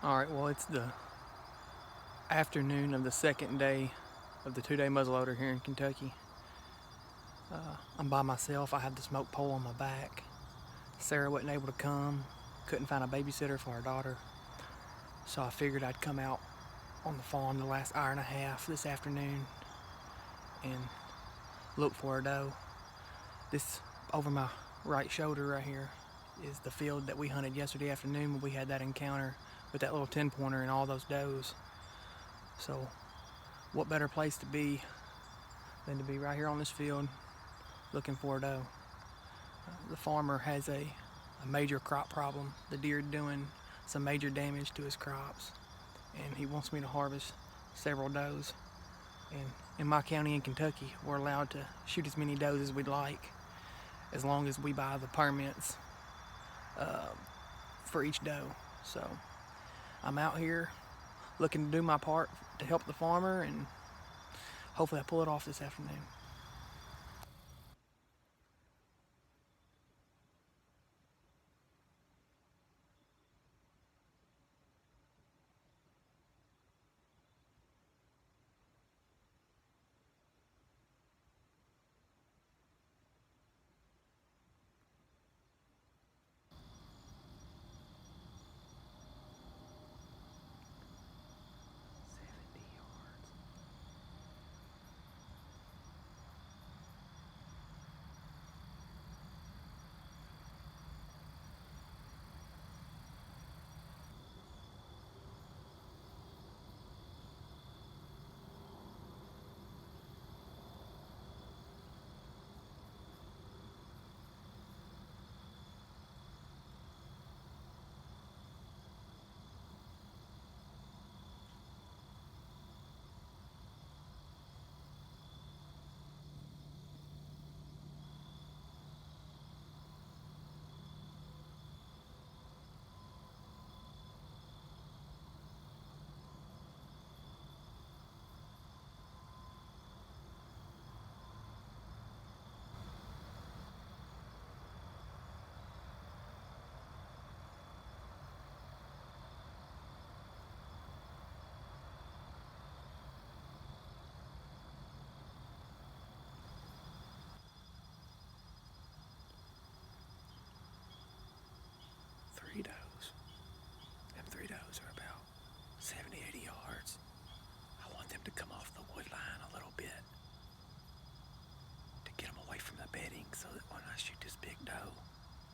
Alright, well, it's the afternoon of the second day of the 2-day muzzleloader here in Kentucky. I'm by myself. I have the smoke pole on my back. Sarah wasn't able to come, couldn't find a babysitter for her daughter, so I figured I'd come out on the farm the last hour and a half this afternoon and look for a doe. This over my right shoulder right here is the field that we hunted yesterday afternoon when we had that encounter with that little 10-pointer and all those does. So what better place to be than to be right here on this field looking for a doe. The farmer has a major crop problem. The deer are doing some major damage to his crops, and he wants me to harvest several does. And in my county in Kentucky, we're allowed to shoot as many does as we'd like, as long as we buy the permits for each doe. So I'm out here looking to do my part to help the farmer, and hopefully I pull it off this afternoon. Three does. Them three does are about 70, 80 yards. I want them to come off the wood line a little bit to get them away from the bedding, so that when I shoot this big doe,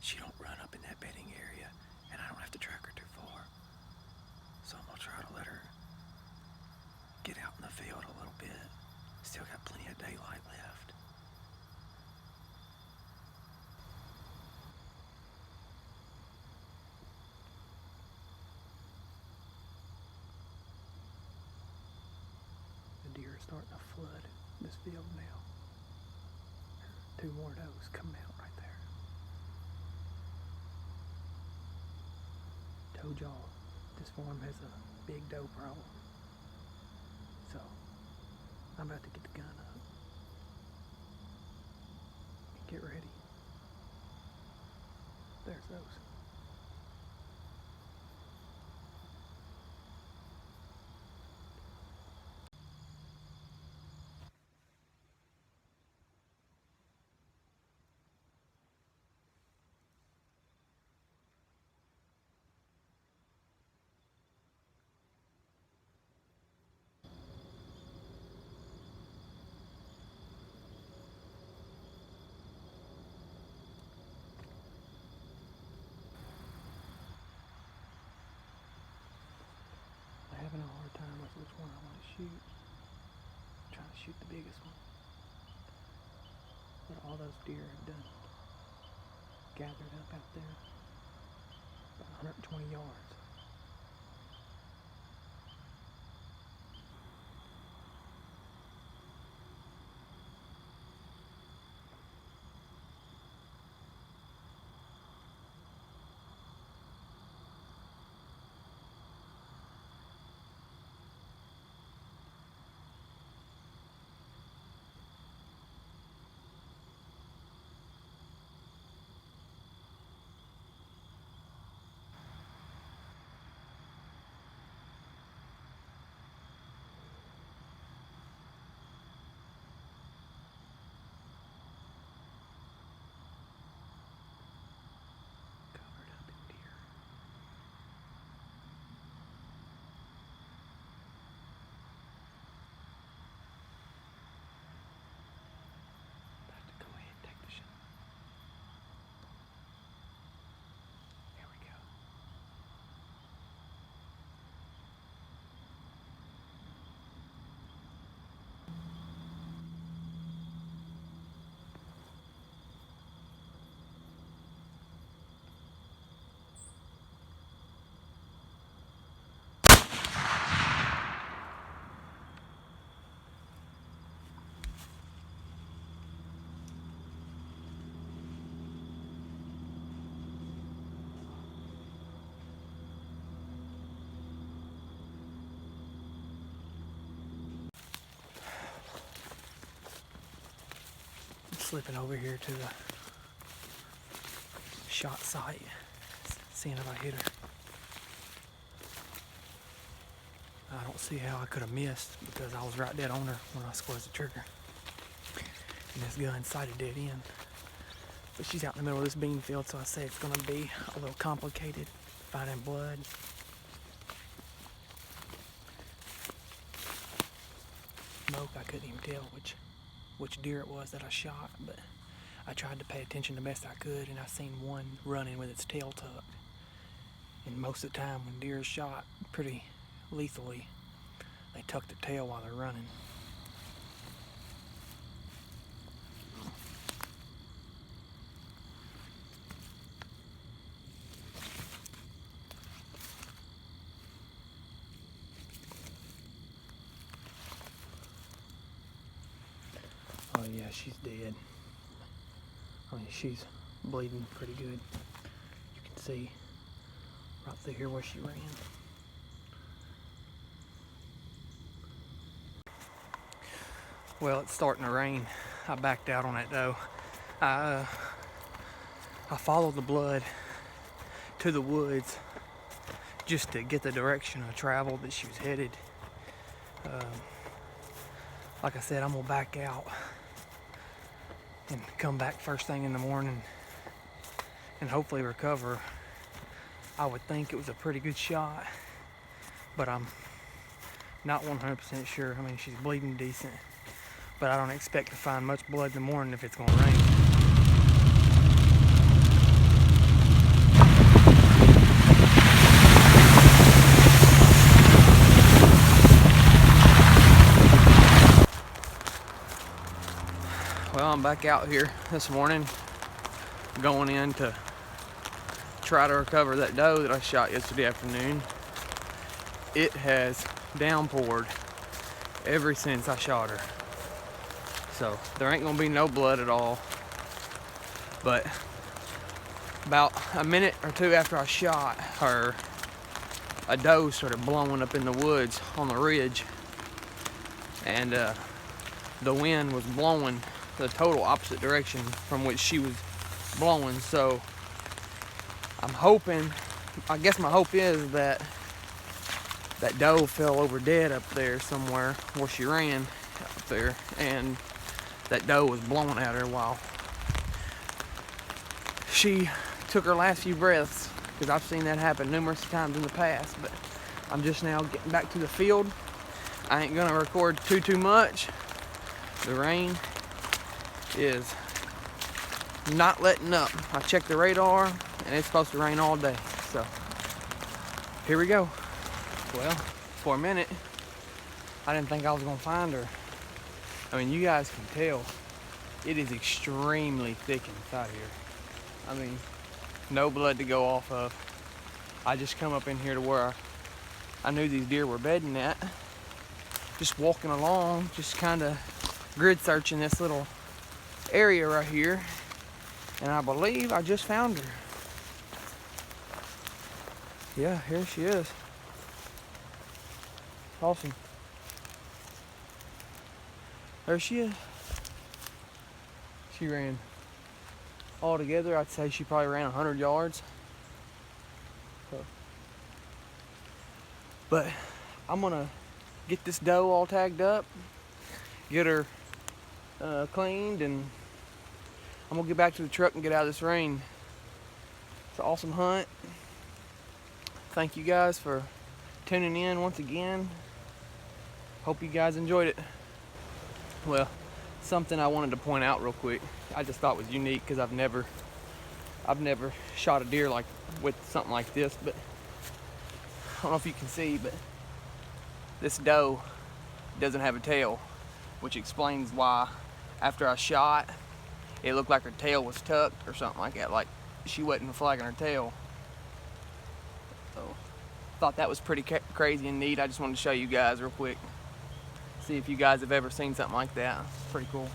she don't run up in that bedding area and I don't have to track her too far. So I'm gonna try to let her get out in the field a little bit. Still got plenty of daylight left. The deer are starting to flood this field now. Two more does coming out right there. Told y'all this farm has a big doe problem. So I'm about to get the gun up. Get ready. There's those. Having a hard time with which one I want to shoot. I'm trying to shoot the biggest one. But all those deer have done gathered up out there about 120 yards. slipping over here to the shot site, seeing if I hit her. I don't see how I could have missed because I was right dead on her when I squeezed the trigger. And this gun sighted dead in. But she's out in the middle of this bean field, so I say it's gonna be a little complicated finding blood. Smoke, I couldn't even tell which deer it was that I shot, but I tried to pay attention the best I could, and I seen one running with its tail tucked. And most of the time when deer is shot pretty lethally, they tuck their tail while they're running. Oh yeah, she's dead. I mean, she's bleeding pretty good. You can see right through here where she ran. Well, it's starting to rain. I backed out on that doe. I followed the blood to the woods just to get the direction of travel that she was headed. Like I said, I'm gonna back out and come back first thing in the morning and hopefully recover. I would think it was a pretty good shot, but I'm not 100% sure. I mean, she's bleeding decent, but I don't expect to find much blood in the morning if it's gonna rain. Well, I'm back out here this morning, going in to try to recover that doe that I shot yesterday afternoon. It has downpoured ever since I shot her. So there ain't gonna be no blood at all. But about a minute or two after I shot her, a doe started blowing up in the woods on the ridge. And the wind was blowing the total opposite direction from which she was blowing. So I'm hoping, I guess my hope is that that doe fell over dead up there somewhere where she ran up there, and that doe was blowing at her while she took her last few breaths, because I've seen that happen numerous times in the past. But I'm just now getting back to the field. I ain't gonna record too much. The rain is not letting up. I checked the radar and it's supposed to rain all day. So here we go. Well, for a minute, I didn't think I was gonna find her. I mean, you guys can tell it is extremely thick inside here. I mean, no blood to go off of. I just come up in here to where I knew these deer were bedding at. Just walking along, just kind of grid searching this little area right here, and I believe I just found her. Yeah, here she is. Awesome. There she is. She ran all together, I'd say she probably ran 100 yards. So, but I'm gonna get this doe all tagged up, get her cleaned, and I'm gonna get back to the truck and get out of this rain. It's an awesome hunt. Thank you guys for tuning in once again. Hope you guys enjoyed it. Well, something I wanted to point out real quick, I just thought was unique, because I've never shot a deer like with something like this. But I don't know if you can see, but this doe doesn't have a tail, which explains why after I shot, it looked like her tail was tucked or something like that, like she wasn't flagging her tail. So thought that was pretty crazy and neat. I just wanted to show you guys real quick. See if you guys have ever seen something like that. It's pretty cool.